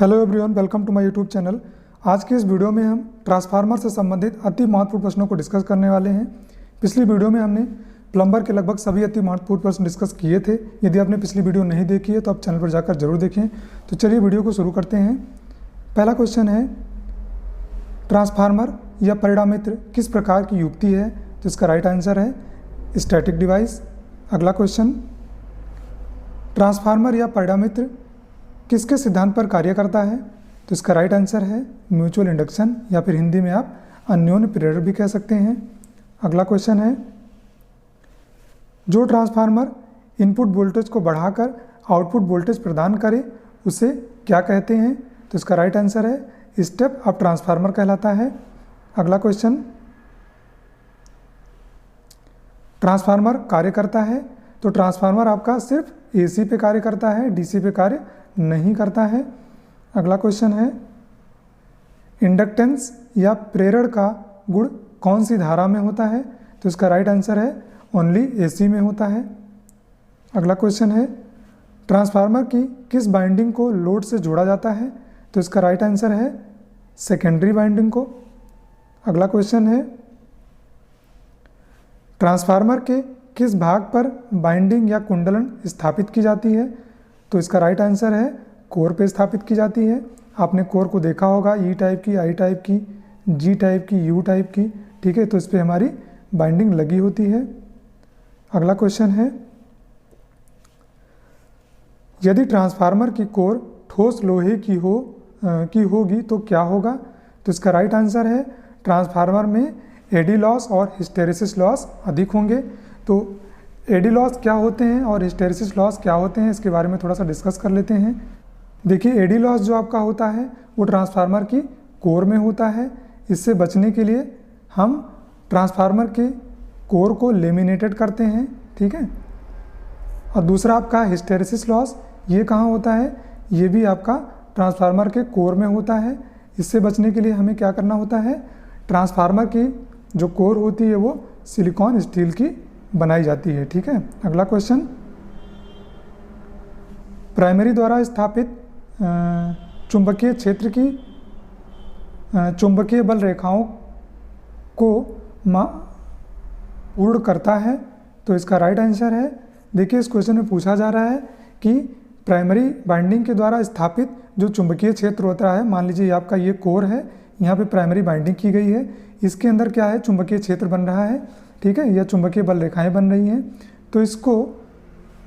Hello everyone, welcome to my YouTube channel. आज के इस वीडियो में हम ट्रांसफार्मर से संबंधित अति महत्वपूर्ण प्रश्नों को डिस्कस करने वाले हैं। पिछली वीडियो में हमने प्लम्बर के लगभग सभी अति महत्वपूर्ण प्रश्न डिस्कस किए थे। यदि आपने पिछली वीडियो नहीं देखी है तो आप चैनल पर जाकर जरूर देखें। तो चलिए वीडियो को शुरू करते हैं। पहला क्वेश्चन है, ट्रांसफार्मर या परिणामित्र किस प्रकार की युक्ति है? तो इसका राइट आंसर है स्टैटिक डिवाइस। अगला क्वेश्चन, ट्रांसफार्मर या परिणामित्र किसके सिद्धांत पर कार्य करता है? तो इसका राइट आंसर है म्यूचुअल इंडक्शन, या फिर हिंदी में आप अन्योन्य प्रेरक भी कह सकते हैं। अगला क्वेश्चन है, जो ट्रांसफार्मर इनपुट वोल्टेज को बढ़ाकर आउटपुट वोल्टेज प्रदान करे उसे क्या कहते हैं? तो इसका राइट आंसर है स्टेप अप ट्रांसफार्मर कहलाता है। अगला क्वेश्चन, ट्रांसफार्मर कार्य करता है तो ट्रांसफार्मर आपका सिर्फ एसी पे कार्य करता है, डीसी पे कार्य नहीं करता है। अगला क्वेश्चन है, इंडक्टेंस या प्रेरण का गुण कौन सी धारा में होता है? तो इसका राइट आंसर है ओनली एसी में होता है। अगला क्वेश्चन है, ट्रांसफार्मर की किस बाइंडिंग को लोड से जोड़ा जाता है? तो इसका राइट आंसर है सेकेंडरी बाइंडिंग को। अगला क्वेश्चन है, ट्रांसफार्मर के किस भाग पर बाइंडिंग या कुंडलन स्थापित की जाती है? तो इसका राइट आंसर है कोर पे स्थापित की जाती है। आपने कोर को देखा होगा, ई टाइप की, आई टाइप की, जी टाइप की, यू टाइप की, ठीक है। तो इस पर हमारी बाइंडिंग लगी होती है। अगला क्वेश्चन है, यदि ट्रांसफार्मर की कोर ठोस लोहे की होगी तो क्या होगा? तो इसका राइट आंसर है ट्रांसफार्मर में एडी लॉस और हिस्टेरेसिस लॉस अधिक होंगे। तो एडी लॉस क्या होते हैं और हिस्टेरेसिस लॉस क्या होते हैं, इसके बारे में थोड़ा सा डिस्कस कर लेते हैं। देखिए, एडी लॉस जो आपका होता है वो ट्रांसफार्मर की कोर में होता है। इससे बचने के लिए हम ट्रांसफार्मर के कोर को लेमिनेटेड करते हैं, ठीक है। और दूसरा आपका हिस्टेरेसिस लॉस, ये कहाँ होता है? ये भी आपका ट्रांसफार्मर के कोर में होता है। इससे बचने के लिए हमें क्या करना होता है? ट्रांसफार्मर की जो कोर होती है वो सिलिकॉन स्टील की बनाई जाती है, ठीक है। अगला क्वेश्चन, प्राइमरी द्वारा स्थापित चुंबकीय क्षेत्र की चुंबकीय बल रेखाओं को पूर्ण करता है। तो इसका राइट आंसर है, देखिए इस क्वेश्चन में पूछा जा रहा है कि प्राइमरी बाइंडिंग के द्वारा स्थापित जो चुंबकीय क्षेत्र होता है, मान लीजिए आपका ये कोर है, यहाँ पे प्राइमरी बाइंडिंग की गई है, इसके अंदर क्या है? चुंबकीय क्षेत्र बन रहा है, ठीक है, या चुंबकीय बल रेखाएं बन रही हैं। तो इसको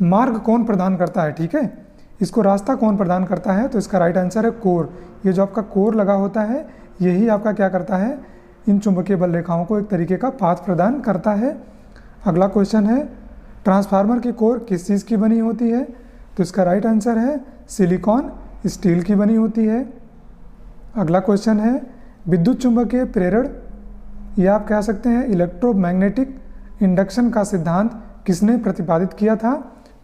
मार्ग कौन प्रदान करता है, ठीक है, इसको रास्ता कौन प्रदान करता है? तो इसका राइट आंसर है कोर। ये जो आपका कोर लगा होता है यही आपका क्या करता है? इन चुंबकीय बल रेखाओं को एक तरीके का पाथ प्रदान करता है। अगला क्वेश्चन है, ट्रांसफार्मर की कोर किस चीज़ की बनी होती है? तो इसका राइट आंसर है सिलिकॉन स्टील की बनी होती है। अगला क्वेश्चन है, विद्युत चुंबकीय प्रेरण या आप कह सकते हैं इलेक्ट्रोमैग्नेटिक इंडक्शन का सिद्धांत किसने प्रतिपादित किया था?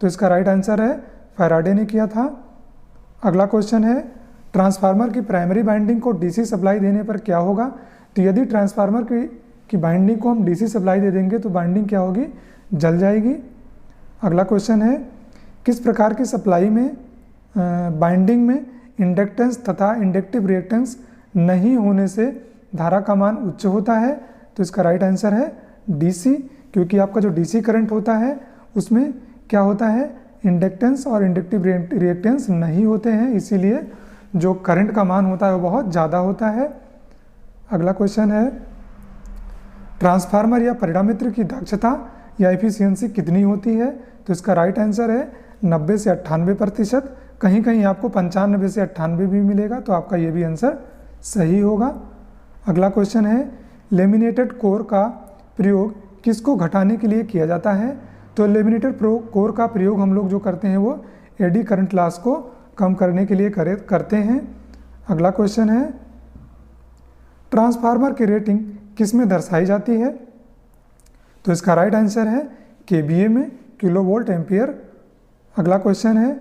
तो इसका राइट आंसर है फैराडे ने किया था। अगला क्वेश्चन है, ट्रांसफार्मर की प्राइमरी बाइंडिंग को डीसी सप्लाई देने पर क्या होगा? तो यदि ट्रांसफार्मर की बाइंडिंग को हम डीसी सप्लाई दे देंगे तो बाइंडिंग क्या होगी? जल जाएगी। अगला क्वेश्चन है, किस प्रकार की सप्लाई में बाइंडिंग में इंडक्टेंस तथा इंडक्टिव रिएक्टेंस नहीं होने से धारा का मान उच्च होता है? तो इसका राइट आंसर है डीसी, क्योंकि आपका जो डीसी करंट होता है उसमें क्या होता है? इंडक्टेंस और इंडक्टिव रिएक्टेंस नहीं होते हैं, इसीलिए जो करंट का मान होता है वो बहुत ज़्यादा होता है। अगला क्वेश्चन है, ट्रांसफार्मर या परिणामित्र की दक्षता या एफिशिएंसी कितनी होती है? तो इसका राइट आंसर है 90 से 98%। कहीं कहीं आपको 95 से 98 भी मिलेगा, तो आपका ये भी आंसर सही होगा। अगला क्वेश्चन है, लेमिनेटेड कोर का प्रयोग किसको घटाने के लिए किया जाता है? तो लेमिनेटेड कोर का प्रयोग हम लोग जो करते हैं वो एडी करंट लॉस को कम करने के लिए करते हैं। अगला क्वेश्चन है, ट्रांसफार्मर की रेटिंग किस में दर्शाई जाती है? तो इसका राइट आंसर है केवीए में, किलो वोल्ट एम्पियर। अगला क्वेश्चन है,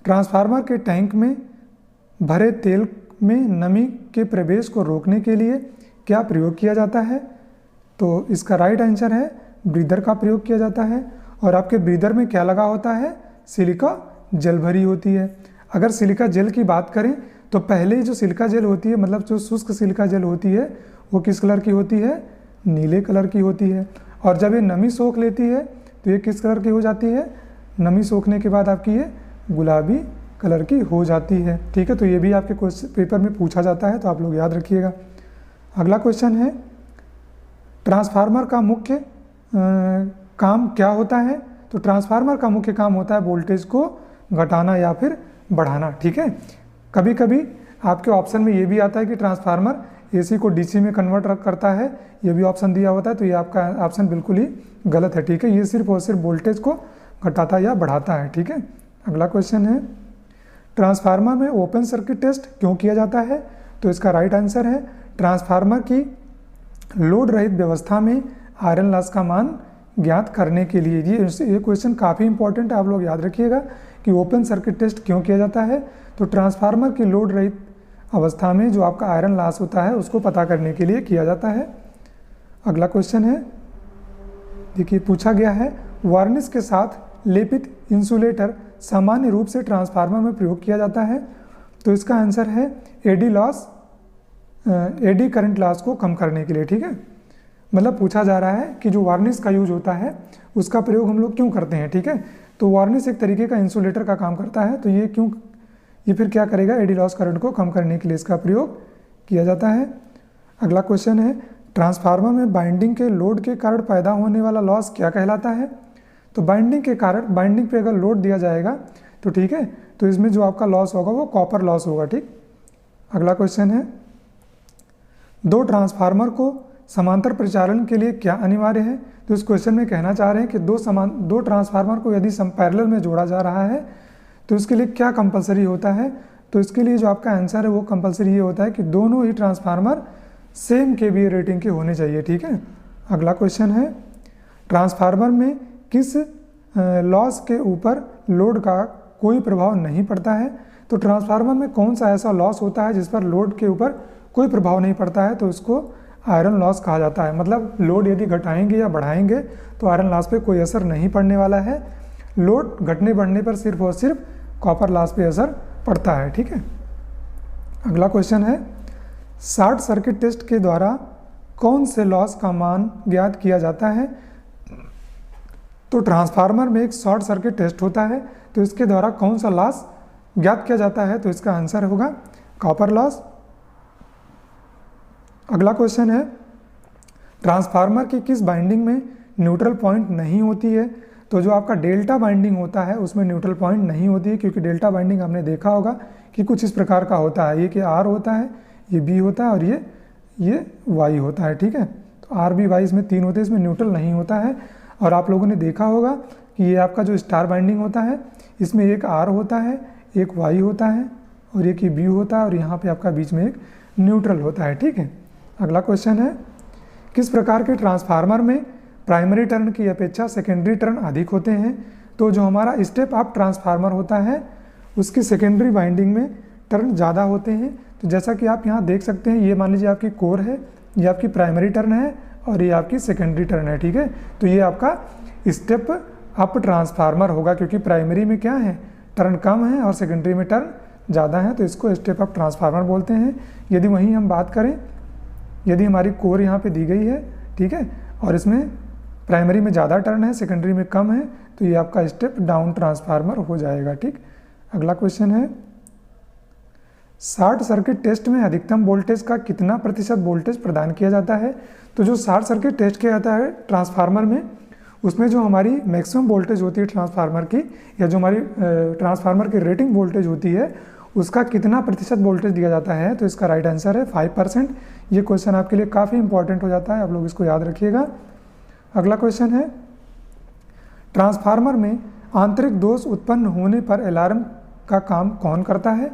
ट्रांसफार्मर के टैंक में भरे तेल में नमी के प्रवेश को रोकने के लिए क्या प्रयोग किया जाता है? तो इसका राइट आंसर है ब्रीदर का प्रयोग किया जाता है। और आपके ब्रीदर में क्या लगा होता है? सिलिका जेल भरी होती है। अगर सिलिका जेल की बात करें तो पहले जो सिलिका जेल होती है, मतलब जो शुष्क सिलिका जेल होती है, वो किस कलर की होती है? नीले कलर की होती है। और जब ये नमी सोख लेती है तो ये किस कलर की हो जाती है? नमी सोखने के बाद आपकी ये गुलाबी कलर की हो जाती है। ठीक है, तो ये भी आपके क्वेश्चन पेपर में पूछा जाता है, तो आप लोग याद रखिएगा। अगला क्वेश्चन है, ट्रांसफार्मर का मुख्य काम क्या होता है? तो ट्रांसफार्मर का मुख्य काम होता है वोल्टेज को घटाना या फिर बढ़ाना। ठीक है, कभी कभी आपके ऑप्शन में ये भी आता है कि ट्रांसफार्मर एसी को डीसी में कन्वर्ट करता है, ये भी ऑप्शन दिया होता है, तो ये आपका ऑप्शन बिल्कुल ही गलत है। ठीक है, ये सिर्फ और सिर्फ वोल्टेज को घटाता या बढ़ाता है। ठीक है, अगला क्वेश्चन है, ट्रांसफार्मर में ओपन सर्किट टेस्ट क्यों किया जाता है? तो इसका राइट आंसर है, ट्रांसफार्मर की लोड रहित व्यवस्था में आयरन लॉस का मान ज्ञात करने के लिए। ये क्वेश्चन काफ़ी इंपॉर्टेंट है, आप लोग याद रखिएगा कि ओपन सर्किट टेस्ट क्यों किया जाता है? तो ट्रांसफार्मर की लोड रहित अवस्था में जो आपका आयरन लॉस होता है उसको पता करने के लिए किया जाता है। अगला क्वेश्चन है, देखिए पूछा गया है, वार्निश के साथ लेपित इंसुलेटर सामान्य रूप से ट्रांसफार्मर में प्रयोग किया जाता है। तो इसका आंसर है एडी करंट लॉस को कम करने के लिए। ठीक है, मतलब पूछा जा रहा है कि जो वार्निश का यूज होता है उसका प्रयोग हम लोग क्यों करते हैं। ठीक है, तो वार्निश एक तरीके का इंसुलेटर का काम करता है, तो ये फिर क्या करेगा? एडी लॉस करंट को कम करने के लिए इसका प्रयोग किया जाता है। अगला क्वेश्चन है, ट्रांसफार्मर में बाइंडिंग के लोड के कारण पैदा होने वाला लॉस क्या कहलाता है? तो बाइंडिंग के कारण, बाइंडिंग पे अगर लोड दिया जाएगा तो ठीक है, तो इसमें जो आपका लॉस होगा वो कॉपर लॉस होगा। ठीक, अगला क्वेश्चन है, दो ट्रांसफार्मर को समांतर परिचालन के लिए क्या अनिवार्य है? तो इस क्वेश्चन में कहना चाह रहे हैं कि दो ट्रांसफार्मर को यदि पैरेलल में जोड़ा जा रहा है तो इसके लिए क्या कंपलसरी होता है? तो इसके लिए जो आपका आंसर है वो कंपलसरी ये होता है कि दोनों ही ट्रांसफार्मर सेम केवीए रेटिंग के होने चाहिए। ठीक है, अगला क्वेश्चन है, ट्रांसफार्मर में किस लॉस के ऊपर लोड का कोई प्रभाव नहीं पड़ता है? तो ट्रांसफार्मर में कौन सा ऐसा लॉस होता है जिस पर लोड के ऊपर कोई प्रभाव नहीं पड़ता है? तो इसको आयरन लॉस कहा जाता है। मतलब लोड यदि घटाएंगे या बढ़ाएंगे तो आयरन लॉस पे कोई असर नहीं पड़ने वाला है, लोड घटने बढ़ने पर सिर्फ और सिर्फ कॉपर लॉस पे असर पड़ता है। ठीक है, अगला क्वेश्चन है, शॉर्ट सर्किट टेस्ट के द्वारा कौन से लॉस का मान ज्ञात किया जाता है? तो ट्रांसफार्मर में एक शॉर्ट सर्किट टेस्ट होता है, तो इसके द्वारा कौन सा लॉस ज्ञात किया जाता है? तो इसका आंसर होगा कॉपर लॉस। अगला क्वेश्चन है, ट्रांसफार्मर की किस बाइंडिंग में न्यूट्रल पॉइंट नहीं होती है? तो जो आपका डेल्टा बाइंडिंग होता है उसमें न्यूट्रल पॉइंट नहीं होती है, क्योंकि डेल्टा बाइंडिंग हमने देखा होगा कि कुछ इस प्रकार का होता है, ये कि आर होता है, ये बी होता है और ये वाई होता है। ठीक है, तो आर बी वाई इसमें 3 होते हैं, इसमें न्यूट्रल नहीं होता है। और आप लोगों ने देखा होगा कि ये आपका जो स्टार बाइंडिंग होता है इसमें एक आर होता है, एक वाई होता है और एक बी होता है, और यहाँ पे आपका बीच में एक न्यूट्रल होता है। ठीक है, अगला क्वेश्चन है, किस प्रकार के ट्रांसफार्मर में प्राइमरी टर्न की अपेक्षा सेकेंडरी टर्न अधिक होते हैं? तो जो हमारा स्टेप अप ट्रांसफार्मर होता है उसकी सेकेंडरी बाइंडिंग में टर्न ज़्यादा होते हैं। तो जैसा कि आप यहाँ देख सकते हैं, ये मान लीजिए आपकी कोर है, ये आपकी प्राइमरी टर्न है और ये आपकी सेकेंडरी टर्न है। ठीक है, तो ये आपका स्टेप अप ट्रांसफार्मर होगा, क्योंकि प्राइमरी में क्या है, टर्न कम है और सेकेंडरी में टर्न ज़्यादा है, तो इसको स्टेप अप ट्रांसफार्मर बोलते हैं। यदि वहीं हम बात करें, यदि हमारी कोर यहाँ पे दी गई है, ठीक है, और इसमें प्राइमरी में ज़्यादा टर्न है, सेकेंडरी में कम है, तो ये आपका स्टेप डाउन ट्रांसफार्मर हो जाएगा। ठीक, अगला क्वेश्चन है, शॉर्ट सर्किट टेस्ट में अधिकतम वोल्टेज का कितना प्रतिशत वोल्टेज प्रदान किया जाता है? तो जो शॉर्ट सर्किट टेस्ट किया जाता है ट्रांसफार्मर में, उसमें जो हमारी मैक्सिमम वोल्टेज होती है ट्रांसफार्मर की, या जो हमारी ट्रांसफार्मर की रेटिंग वोल्टेज होती है, उसका कितना प्रतिशत वोल्टेज दिया जाता है? तो इसका राइट आंसर है 5%। ये क्वेश्चन आपके लिए काफ़ी इंपॉर्टेंट हो जाता है, आप लोग इसको याद रखिएगा। अगला क्वेश्चन है, ट्रांसफार्मर में आंतरिक दोष उत्पन्न होने पर अलार्म का काम कौन करता है?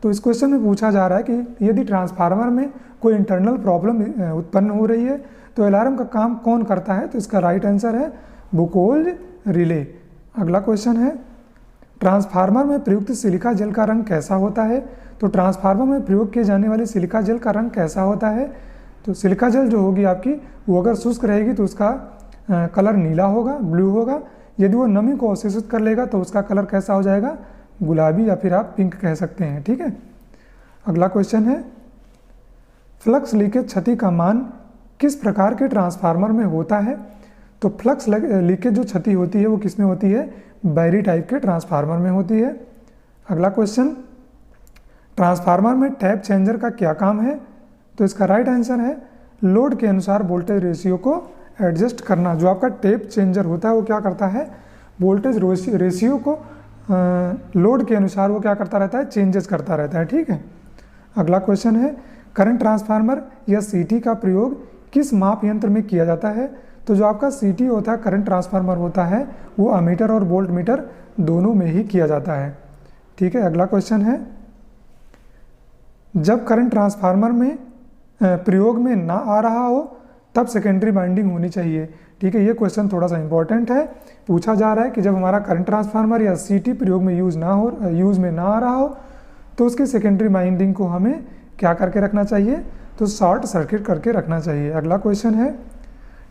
तो इस क्वेश्चन में पूछा जा रहा है कि यदि ट्रांसफार्मर में कोई इंटरनल प्रॉब्लम उत्पन्न हो रही है तो अलार्म का काम कौन करता है? तो इसका राइट आंसर है बुकोल्ज रिले। अगला क्वेश्चन है, ट्रांसफार्मर में प्रयुक्त सिलिका जेल का रंग कैसा होता है? तो ट्रांसफार्मर में प्रयोग किए जाने वाली सिलिका जेल का रंग कैसा होता है? तो सिलिका जेल जो होगी आपकी, वो अगर शुष्क रहेगी तो उसका कलर नीला होगा, ब्लू होगा। यदि वो नमी को अवशोषित कर लेगा तो उसका कलर कैसा हो जाएगा? गुलाबी, या फिर आप पिंक कह सकते हैं। ठीक है, अगला क्वेश्चन है, फ्लक्स लीकेज क्षति का मान किस प्रकार के ट्रांसफार्मर में होता है? तो फ्लक्स लीकेज जो क्षति होती है वो किस में होती है? बैरी टाइप के ट्रांसफार्मर में होती है। अगला क्वेश्चन, ट्रांसफार्मर में टैप चेंजर का क्या काम है? तो इसका राइट आंसर है लोड के अनुसार वोल्टेज रेशियो को एडजस्ट करना। जो आपका टैप चेंजर होता है वो क्या करता है? वोल्टेज रेशियो को लोड के अनुसार वो क्या करता रहता है? चेंजेस करता रहता है। ठीक है। अगला क्वेश्चन है, करंट ट्रांसफार्मर या सीटी का प्रयोग किस माप यंत्र में किया जाता है? तो जो आपका सीटी होता है, करंट ट्रांसफार्मर होता है, वो अमीटर और वोल्ट मीटर दोनों में ही किया जाता है। ठीक है। अगला क्वेश्चन है, जब करंट ट्रांसफार्मर में प्रयोग में ना आ रहा हो तब सेकेंडरी वाइंडिंग होनी चाहिए। ठीक है। ये क्वेश्चन थोड़ा सा इंपॉर्टेंट है। पूछा जा रहा है कि जब हमारा करंट ट्रांसफार्मर या सीटी प्रयोग में यूज़ में ना आ रहा हो तो उसकी सेकेंडरी वाइंडिंग को हमें क्या करके रखना चाहिए? तो शॉर्ट सर्किट करके रखना चाहिए। अगला क्वेश्चन है,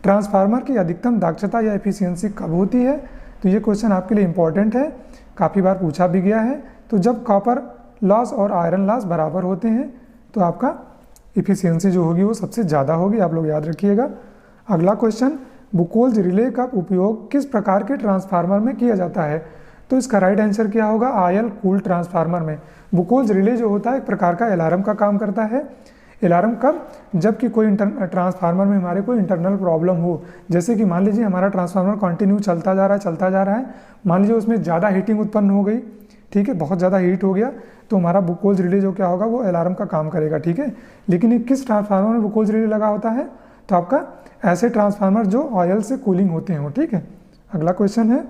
ट्रांसफार्मर की अधिकतम दक्षता या एफिशिएंसी कब होती है? तो ये क्वेश्चन आपके लिए इंपॉर्टेंट है, काफ़ी बार पूछा भी गया है। तो जब कॉपर लॉस और आयरन लॉस बराबर होते हैं तो आपका एफिशिएंसी जो होगी वो सबसे ज़्यादा होगी, आप लोग याद रखिएगा। अगला क्वेश्चन, बुकोल्ज रिले का उपयोग किस प्रकार के ट्रांसफार्मर में किया जाता है? तो इसका राइट आंसर क्या होगा? आयल कूल्ड ट्रांसफार्मर में। बुकोल्ज रिले जो होता है एक प्रकार का अलार्म का काम करता है। अलार्म कब? जबकि कोई ट्रांसफार्मर में हमारे कोई इंटरनल प्रॉब्लम हो, जैसे कि मान लीजिए हमारा ट्रांसफार्मर कंटिन्यू चलता जा रहा है, मान लीजिए उसमें ज़्यादा हीटिंग उत्पन्न हो गई, ठीक है, बहुत ज़्यादा हीट हो गया, तो हमारा बुकोल्ज रिले जो क्या होगा वो अलार्म का काम करेगा। ठीक है। लेकिन ये किस ट्रांसफार्मर में बुकोल्ज रिले लगा होता है? तो आपका ऐसे ट्रांसफार्मर जो ऑयल से कूलिंग होते हैं। ठीक है। अगला क्वेश्चन है,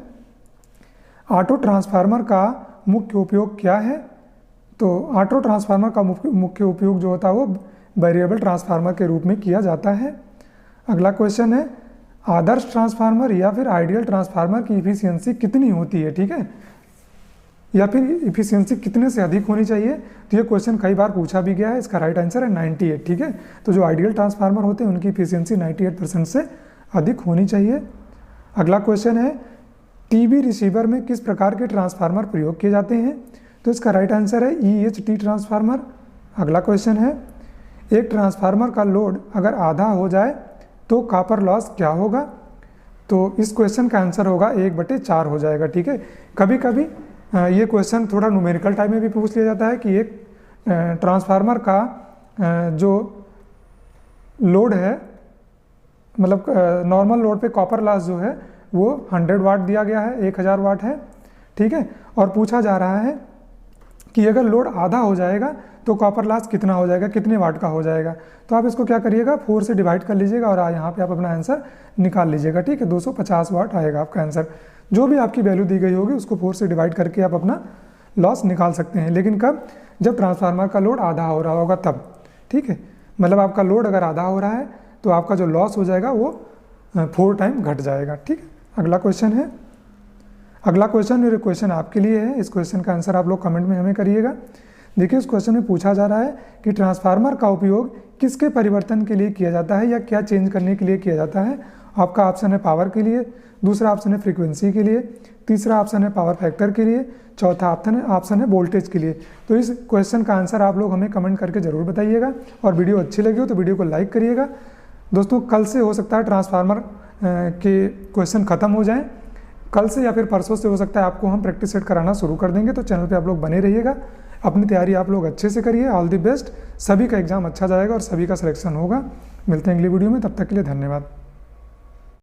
ऑटो ट्रांसफार्मर का मुख्य उपयोग क्या है? तो ऑटो ट्रांसफार्मर का मुख्य उपयोग जो होता है वो वेरिएबल ट्रांसफार्मर के रूप में किया जाता है। अगला क्वेश्चन है, आदर्श ट्रांसफार्मर या फिर आइडियल ट्रांसफार्मर की इफिशियंसी कितनी होती है? ठीक है, या फिर इफिशियंसी कितने से अधिक होनी चाहिए? तो ये क्वेश्चन कई बार पूछा भी गया है। इसका राइट आंसर है 98। ठीक है। तो जो आइडियल ट्रांसफार्मर होते हैं उनकी इफिशियंसी 98% से अधिक होनी चाहिए। अगला क्वेश्चन है, टीवी रिसीवर में किस प्रकार के ट्रांसफार्मर प्रयोग किए जाते हैं? तो इसका राइट आंसर है EHT ट्रांसफार्मर। अगला क्वेश्चन है, एक ट्रांसफार्मर का लोड अगर आधा हो जाए तो कॉपर लॉस क्या होगा? तो इस क्वेश्चन का आंसर होगा 1/4 हो जाएगा। ठीक है। कभी कभी ये क्वेश्चन थोड़ा न्यूमेरिकल टाइप में भी पूछ लिया जाता है कि एक ट्रांसफार्मर का जो लोड है, मतलब नॉर्मल लोड पे कॉपर लॉस जो है वो 100 वाट दिया गया है, 1000 वाट है। ठीक है। और पूछा जा रहा है कि अगर लोड आधा हो जाएगा तो कॉपर लॉस कितना हो जाएगा, कितने वाट का हो जाएगा? तो आप इसको क्या करिएगा, 4 से डिवाइड कर लीजिएगा और यहाँ पे आप अपना आंसर निकाल लीजिएगा। ठीक है। 250 वाट आएगा आपका आंसर। जो भी आपकी वैल्यू दी गई होगी उसको 4 से डिवाइड करके आप अपना लॉस निकाल सकते हैं। लेकिन कब? जब ट्रांसफार्मर का लोड आधा हो रहा होगा तब। ठीक है। मतलब आपका लोड अगर आधा हो रहा है तो आपका जो लॉस हो जाएगा वो 4 टाइम घट जाएगा। ठीक है। अगला क्वेश्चन है, अगला क्वेश्चन आपके लिए है। इस क्वेश्चन का आंसर आप लोग कमेंट में हमें करिएगा। देखिए, इस क्वेश्चन में पूछा जा रहा है कि ट्रांसफार्मर का उपयोग किसके परिवर्तन के लिए किया जाता है या क्या चेंज करने के लिए किया जाता है? आपका ऑप्शन है पावर के लिए, दूसरा ऑप्शन है फ्रीक्वेंसी के लिए, तीसरा ऑप्शन है पावर फैक्टर के लिए, चौथा ऑप्शन है वोल्टेज के लिए। तो इस क्वेश्चन का आंसर आप लोग हमें कमेंट करके ज़रूर बताइएगा। और वीडियो अच्छी लगी हो तो वीडियो को लाइक करिएगा। दोस्तों, कल से हो सकता है ट्रांसफार्मर के क्वेश्चन ख़त्म हो जाएँ। कल से या फिर परसों से हो सकता है आपको हम प्रैक्टिस सेट कराना शुरू कर देंगे। तो चैनल पे आप लोग बने रहिएगा, अपनी तैयारी आप लोग अच्छे से करिए। All the best. सभी का एग्जाम अच्छा जाएगा और सभी का सिलेक्शन होगा। मिलते हैं अगली वीडियो में, तब तक के लिए धन्यवाद।